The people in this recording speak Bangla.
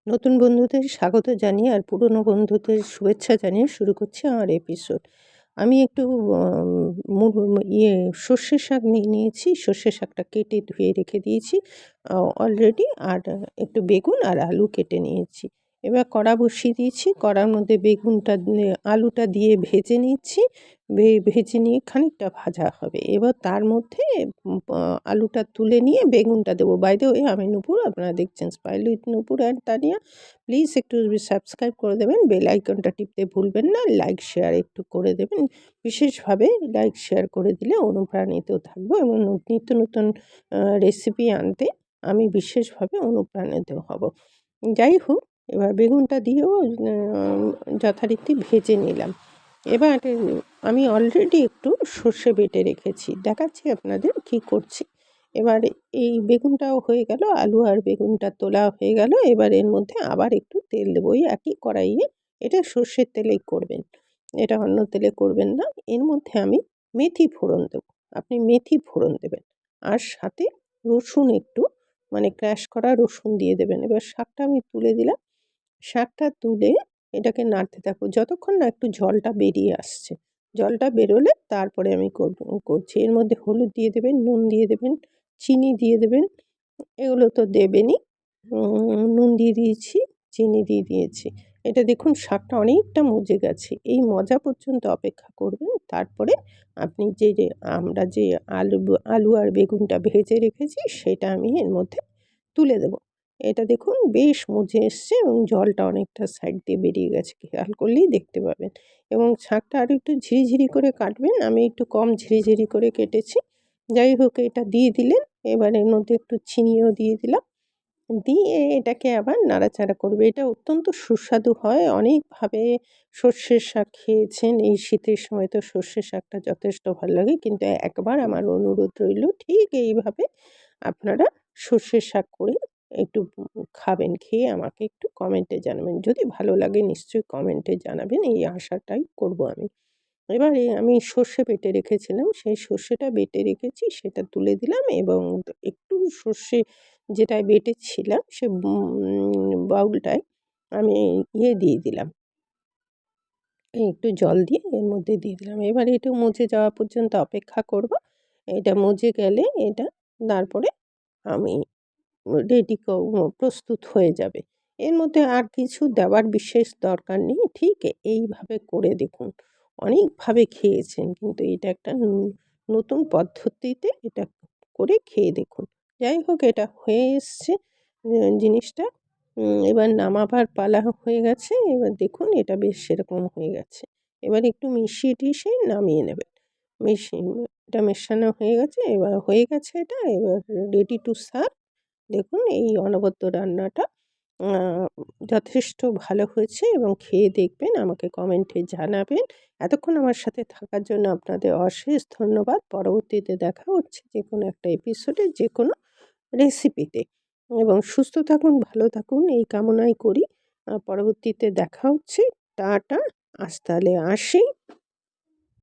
নতুন বন্ধুদের স্বাগত জানিয়ে আর পুরনো বন্ধুদের শুভেচ্ছা জানিয়ে শুরু করছি আমার এপিসোড। আমি একটু সর্ষে শাক নিয়ে নিয়েছি। সর্ষে শাকটা কেটে ধুয়ে রেখে দিয়েছি অলরেডি। আর একটু বেগুন আর আলু কেটে নিয়েছি। এবার কড়া বসিয়ে দিয়েছি। কড়ার মধ্যে বেগুনটা আলুটা দিয়ে ভেজে নিচ্ছি। ভেজে নিয়ে খানিকটা ভাজা হবে। এবার তার মধ্যে আলুটা তুলে নিয়ে বেগুনটা দেবো। বাই দ্য ওয়ে, আমি নূপুর, আপনারা দেখছেন smile with Nupur and Tania. Please একটু সাবস্ক্রাইব করে দেবেন, বেল আইকনটা টিপতে ভুলবেন না, লাইক শেয়ার একটু করে দেবেন। বিশেষভাবে লাইক শেয়ার করে দিলে অনুপ্রাণিত থাকবো এবং নিত্য নতুন রেসিপি আনতে আমি বিশেষভাবে অনুপ্রাণিত হব। যাই হোক, এবার বেগুনটা দিয়েও যথারীতি ভেজে নিলাম। এবার আমি অলরেডি একটু সর্ষে বেটে রেখেছি, দেখাচ্ছি আপনাদের কি করছি। এবার এই বেগুনটাও হয়ে গেল, আলু আর বেগুনটা তোলা হয়ে গেল। এবার এর মধ্যে আবার একটু তেল দেবো, ওই একই কড়াইয়ে। এটা সর্ষের তেলেই করবেন, এটা অন্য তেলে করবেন না। এর মধ্যে আমি মেথি ফোড়ন দেবো, আপনি মেথি ফোড়ন দেবেন। আর সাথে রসুন একটু, মানে ক্র্যাশ করা রসুন দিয়ে দেবেন। এবার শাকটা আমি তুলে দিলাম। শাকটা তুলে এটাকে নাড়তে থাকবো যতক্ষণ না একটু জলটা বেরিয়ে আসছে। জলটা বেরোলে তারপরে আমি করছি। এর মধ্যে হলুদ দিয়ে দেবেন, নুন দিয়ে দেবেন, চিনি দিয়ে দেবেন। এগুলো তো দেবেনই। নুন দিয়ে দিয়েছি, চিনি দিয়ে দিয়েছি। এটা দেখুন শাকটা অনেকটা মজে গেছে। এই মজা পর্যন্ত অপেক্ষা করবেন। তারপরে আপনি আমরা যে আলু আর বেগুনটা ভেজে রেখেছি সেটা আমি এর মধ্যে তুলে দেবো। এটা দেখুন বেশ মজে এসছে এবং জলটা অনেকটা সাইড দিয়ে বেরিয়ে গেছে, খেয়াল করলেই দেখতে পাবেন। এবং শাকটা আরও একটু ঝিরিঝিরি করে কাটবেন, আমি একটু কম ঝিরিঝিরি করে কেটেছি। যাই হোক, এটা দিয়ে দিলেন। এবার এর মধ্যে একটু চিনিও দিয়ে দিলাম। দিয়ে এটাকে আবার নাড়াচাড়া করবে। এটা অত্যন্ত সুস্বাদু হয়। অনেকভাবে সর্ষের শাক খেয়েছেন এই শীতের সময়, তো সর্ষের শাকটা যথেষ্ট ভালো লাগে। কিন্তু একবার আমার অনুরোধ রইল, ঠিক এইভাবে আপনারা সর্ষের শাক করে একটু খাবেন। খেয়ে আমাকে একটু কমেন্টে জানাবেন। যদি ভালো লাগে নিশ্চয়ই কমেন্টে জানাবেন, এই আশাটাই করব আমি। এবারে আমি সর্ষে বেটে রেখেছিলাম, সেই সর্ষেটা বেটে রেখেছি সেটা তুলে দিলাম এবং একটু সর্ষে যেটায় বেটেছিলাম সে বাউলটায় আমি দিয়ে দিলাম। একটু জল দিয়ে এর মধ্যে দিয়ে দিলাম। এবার একটু মজে যাওয়া পর্যন্ত অপেক্ষা করব। এটা মজে গেলে এটা তারপরে আমি রেডি প্রস্তুত হয়ে যাবে। এর মধ্যে আর কিছু দেওয়ার বিশেষ দরকার নেই। ঠিক এইভাবে করে দেখুন। অনেকভাবে খেয়েছেন, কিন্তু এটা একটা নতুন পদ্ধতিতে এটা করে খেয়ে দেখুন। যাই হোক, এটা হয়ে এসছে জিনিসটা। এবার নামাবার পালা হয়ে গেছে। এবার দেখুন এটা বেশ সেরকম হয়ে গেছে। এবার একটু মিশিয়ে টিশিয়ে নামিয়ে নেবেন। এটা মেশানো হয়ে গেছে। এবার হয়ে গেছে এটা। এবার রেডি টু সার্ভ। দেখুন এই অনবদ্য রান্নাটা আ যথেষ্ট ভালো হয়েছে এবং খেয়ে দেখবেন, আমাকে কমেন্টে জানাবেন। এতক্ষণ আমার সাথে থাকার জন্য আপনাদের অশেষ ধন্যবাদ। পরবর্তীতে দেখা হচ্ছে যেকোনো একটা এপিসোডে, যেকোনো রেসিপিতে। এবং সুস্থ থাকুন, ভালো থাকুন এই কামনাই করি। পরবর্তীতে দেখা হচ্ছে। টাটা। আজ তাহলে আসি।